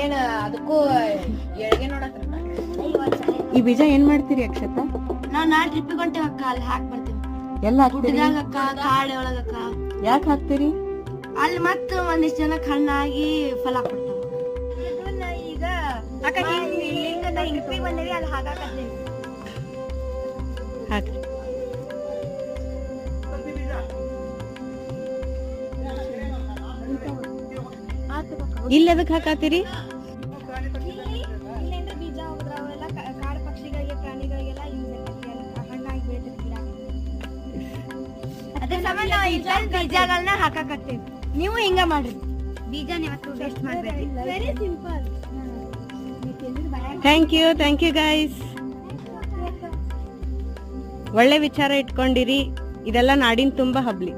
ಏನ ಅದಕ್ಕೂ ಎಳಗೆ ನೋಡಕ್ ಈ ಬೀಜ ಏನ್ ಮಾಡ್ತೀರಿ ಅಕ್ಷತಾ? ನಾವ್ ನಾಳೆ ಟ್ರಿಪ್ಪಿಗೆ ಹೊಂಟೇವ ಅಕ್ಕ, ಅಲ್ಲಿ ಹಾಕ್ ಬರ್ತೀವಿ. ಎಲ್ಲ ಹಾಕ್ತೀರಿ? ಗುಡ್ಡದಾಗ ಅಕ್ಕ, ಕಾಡೆ ಒಳಗಕ್ಕ. ಯಾಕೆ ಹಾಕ್ತೀರಿ? ಅಲ್ಲಿ ಮತ್ತ ಒಂದಿಷ್ಟು ಜನ ಹಣ್ಣಾಗಿ ಫಲ ಕೊಡ್ತಾವ. ಈಗ ಅಕ್ಕ ಇಲ್ಲಿಂದ ಟ್ರಿಪ್ಪಿಗೆ ಬಂದೇವಿ, ಅಲ್ಲಿ ಹಾಕಾಕತ್ತೀವಿ. ಹಾಕ್ರಿ. ಇಲ್ಲಿ ಅದಕ್ಕೆ ಹಾಕಾತೀರಿ? ಬೀಜ ಅವೆಲ್ಲ ಕಾಡು ಪಕ್ಷಿಗಳಿಗೆ, ಪ್ರಾಣಿಗಳಿಗೆಲ್ಲ ಹಣ್ಣಾಗಿ ಬೆಳಿತೀವಿ. ಅದ್ರ ಸಂಬಂಧ ಬೀಜಗಳನ್ನ ಹಾಕಾಕತ್ತೀವಿ. ನೀವು ಹಿಂಗ ಮಾಡ್ರಿ, ಬೀಜನ ಇವತ್ತು ಟೆಸ್ಟ್ ಮಾಡ್ಬೇಡಿ. Very simple. Thank you guys. ಒಳ್ಳೆ ವಿಚಾರ ಇಟ್ಕೊಂಡಿರಿ. ಇದೆಲ್ಲ ನಾಡಿನ ತುಂಬಾ ಹಬ್ಲಿ.